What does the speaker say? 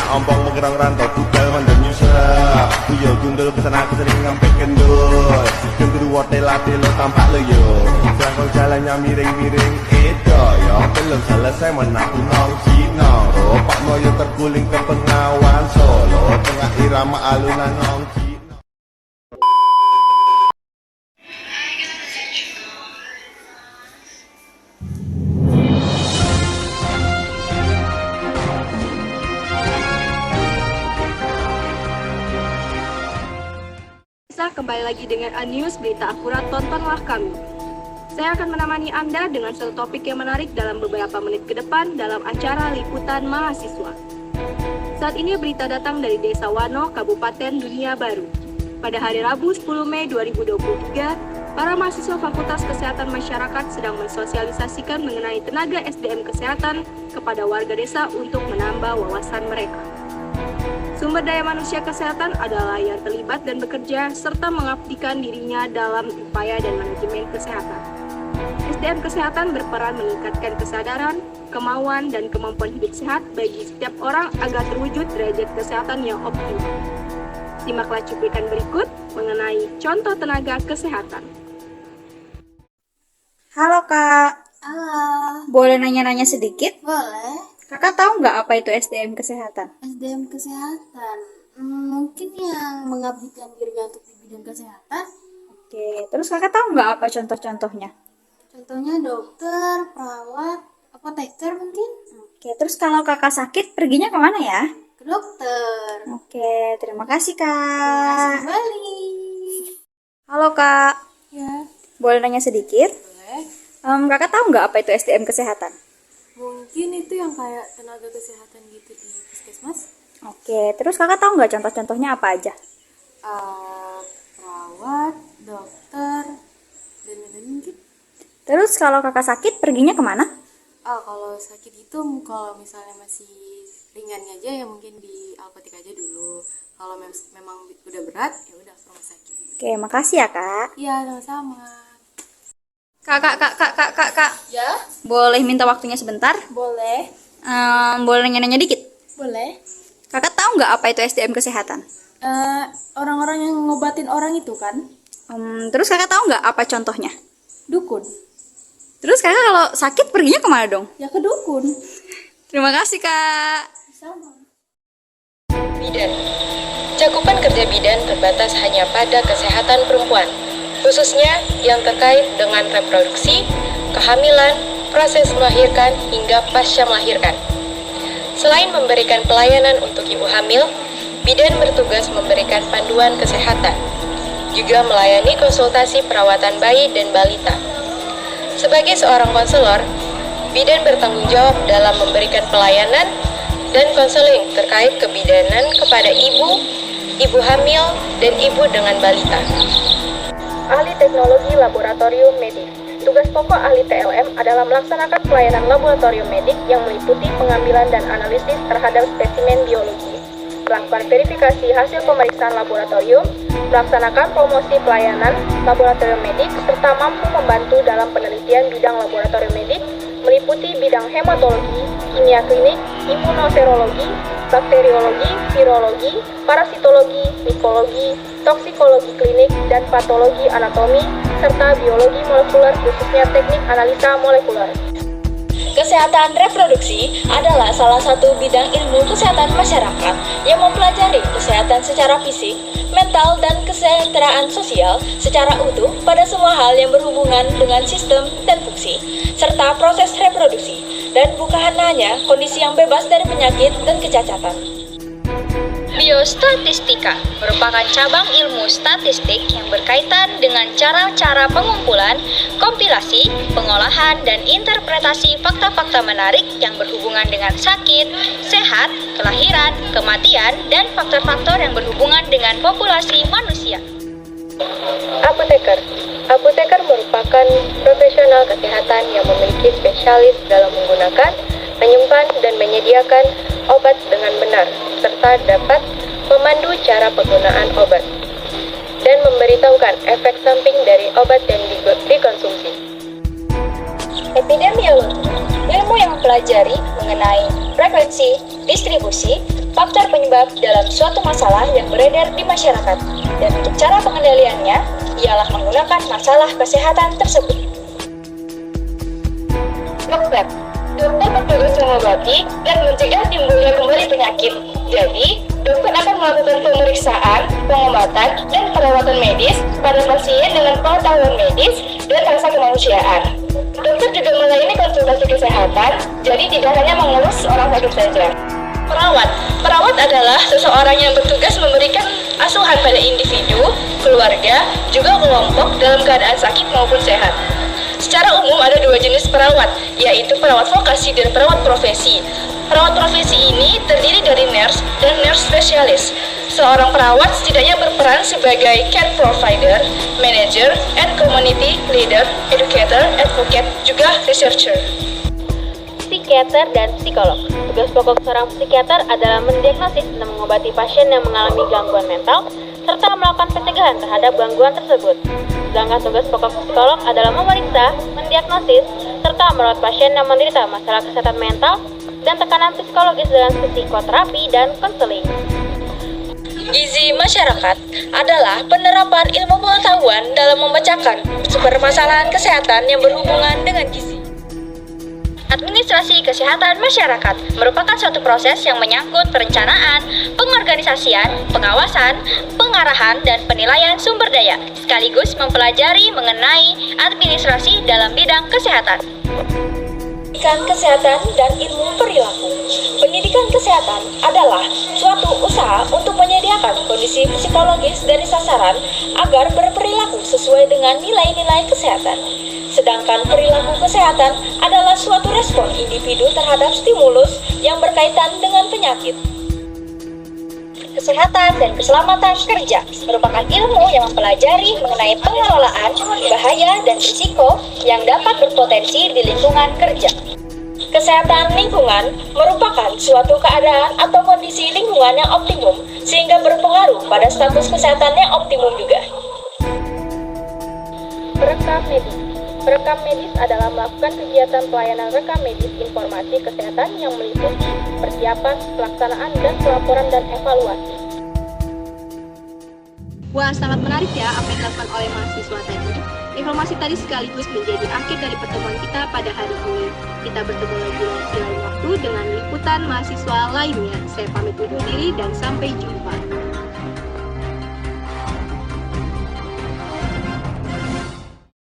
nak ompong mengerang rantau tugal mandem nyusah. Yo gundul kesana kesini ngampe kendul. Gendul wote lati lo tampak lo yo. Selangkau jalannya miring-miring itu yo. Belum selesai menaku nong Cina. Ropak moyo terguling ke Bengawan Solo. Tengah irama alunan nong Cina. Kembali lagi dengan News Berita Akurat, tontonlah kami. Saya akan menemani Anda dengan satu topik yang menarik dalam beberapa menit ke depan dalam acara Liputan Mahasiswa. Saat ini berita datang dari Desa Wano, Kabupaten Dunia Baru. Pada hari Rabu 10 Mei 2023, para mahasiswa Fakultas Kesehatan Masyarakat sedang mensosialisasikan mengenai tenaga SDM kesehatan kepada warga desa untuk menambah wawasan mereka. Sumber daya manusia kesehatan adalah yang terlibat dan bekerja serta mengabdikan dirinya dalam upaya dan manajemen kesehatan. SDM kesehatan berperan meningkatkan kesadaran, kemauan, dan kemampuan hidup sehat bagi setiap orang agar terwujud derajat kesehatan yang optimal. Simaklah cuplikan berikut mengenai contoh tenaga kesehatan. Halo Kak, Halo, boleh nanya-nanya sedikit? boleh. Kakak tahu nggak apa itu SDM kesehatan? SDM kesehatan, mungkin yang mengabdikan dirinya untuk di bidang kesehatan. Oke, terus kakak tahu nggak apa contoh-contohnya? Contohnya dokter, perawat, apoteker mungkin. Oke, terus kalau kakak sakit perginya kemana ya? Ke dokter. Oke, terima kasih Terima Kak. kasih kembali. Halo Kak, Ya, boleh nanya sedikit? boleh. Kakak tahu nggak apa itu SDM kesehatan? Mungkin itu yang kayak tenaga kesehatan gitu di puskesmas. Oke, terus kakak tahu nggak contoh-contohnya apa aja? Perawat, dokter, dan lain-lain mungkin. Terus kalau kakak sakit perginya kemana? Kalau sakit itu kalau misalnya masih ringannya aja ya mungkin di apotek aja dulu. Kalau memang udah berat ya udah ke rumah sakit. Oke, makasih ya Kak. Iya, sama-sama. Kak. Ya, Boleh minta waktunya sebentar? boleh. Boleh nanya-nanya dikit? Boleh. Kakak tahu nggak apa itu SDM kesehatan? Orang-orang yang ngobatin orang itu kan Terus kakak tahu nggak apa contohnya? dukun. Terus kakak kalau sakit perginya kemana dong? Ya ke dukun. Terima kasih Kak. Sama. Bidan. Cakupan kerja bidan terbatas hanya pada kesehatan perempuan, khususnya yang terkait dengan reproduksi, kehamilan, proses melahirkan, hingga pasca melahirkan. Selain memberikan pelayanan untuk ibu hamil, bidan bertugas memberikan panduan kesehatan, juga melayani konsultasi perawatan bayi dan balita. Sebagai seorang konselor, bidan bertanggung jawab dalam memberikan pelayanan dan konseling terkait kebidanan kepada ibu, ibu hamil, dan ibu dengan balita. Ahli teknologi laboratorium medik. Tugas pokok ahli TLM adalah melaksanakan pelayanan laboratorium medik yang meliputi pengambilan dan analisis terhadap spesimen biologi, melakukan verifikasi hasil pemeriksaan laboratorium, melaksanakan promosi pelayanan laboratorium medik, serta mampu membantu dalam penelitian bidang laboratorium medik, meliputi bidang hematologi, kimia klinik, imunoserologi, bakteriologi, virologi, parasitologi, mikologi, toksikologi klinik, dan patologi anatomi, serta biologi molekuler khususnya teknik analisa molekuler. Kesehatan reproduksi adalah salah satu bidang ilmu kesehatan masyarakat yang mempelajari kesehatan secara fisik, mental, dan kesejahteraan sosial secara utuh pada semua hal yang berhubungan dengan sistem dan fungsi, serta proses reproduksi, dan bukan hanya kondisi yang bebas dari penyakit dan kecacatan. Biostatistika merupakan cabang ilmu statistik yang berkaitan dengan cara-cara pengumpulan, kompilasi, pengolahan, dan interpretasi fakta-fakta menarik yang berhubungan dengan sakit, sehat, kelahiran, kematian, dan faktor-faktor yang berhubungan dengan populasi manusia. Apoteker. Apoteker merupakan profesional kesehatan yang memiliki spesialis dalam menggunakan, menyimpan, dan menyediakan obat dengan benar, serta dapat memandu cara penggunaan obat dan memberitahukan efek samping dari obat yang dikonsumsi. Epidemiologi, ilmu yang mempelajari mengenai frekuensi, distribusi, faktor penyebab dalam suatu masalah yang beredar di masyarakat, dan untuk cara pengendaliannya ialah menggunakan masalah kesehatan tersebut. Dokter bertugas mengobati dan mencegah timbulnya kembali penyakit. Jadi, dokter akan melakukan pemeriksaan, pengobatan, dan perawatan medis pada pasien dengan pengetahuan medis dan rasa kemanusiaan. Dokter juga melayani konsultasi kesehatan, jadi tidak hanya mengurus orang sakit saja. Perawat adalah seseorang yang bertugas memberikan asuhan pada individu, keluarga, juga kelompok dalam keadaan sakit maupun sehat. Secara umum ada dua jenis perawat, yaitu perawat vokasi dan perawat profesi. Perawat profesi ini terdiri dari nurse dan nurse spesialis. Seorang perawat setidaknya berperan sebagai care provider, manager, and community leader, educator, advocate, juga researcher. Psikiater dan psikolog. Tugas pokok seorang psikiater adalah mendiagnosis dan mengobati pasien yang mengalami gangguan mental, serta melakukan pencegahan terhadap gangguan tersebut. Sedangkan tugas pokok psikolog adalah memeriksa, mendiagnosis, serta merawat pasien yang menderita masalah kesehatan mental dan tekanan psikologis dengan psikoterapi dan konseling. Gizi masyarakat adalah penerapan ilmu pengetahuan dalam memecahkan permasalahan kesehatan yang berhubungan dengan gizi. Administrasi kesehatan masyarakat merupakan suatu proses yang menyangkut perencanaan, pengorganisasian, pengawasan, pengarahan, dan penilaian sumber daya, sekaligus mempelajari mengenai administrasi dalam bidang kesehatan. Pendidikan kesehatan dan ilmu perilaku. Pendidikan kesehatan adalah suatu usaha untuk menyediakan kondisi psikologis dari sasaran agar berperilaku sesuai dengan nilai-nilai kesehatan. Sedangkan perilaku kesehatan adalah suatu respon individu terhadap stimulus yang berkaitan dengan penyakit. Kesehatan dan keselamatan kerja merupakan ilmu yang mempelajari mengenai pengelolaan bahaya dan risiko yang dapat berpotensi di lingkungan kerja. Kesehatan lingkungan merupakan suatu keadaan atau kondisi lingkungan yang optimum sehingga berpengaruh pada status kesehatan yang optimum juga. Perekam medis. Perekam medis adalah melakukan kegiatan pelayanan rekam medis informasi kesehatan yang meliputi persiapan, pelaksanaan, dan pelaporan dan evaluasi. Wah, sangat menarik ya apa yang dilakukan oleh mahasiswa tadi. Informasi tadi sekaligus menjadi akhir dari pertemuan kita pada hari ini. Kita bertemu lagi di lain waktu dengan liputan mahasiswa lainnya. Saya pamit undur diri dan sampai jumpa.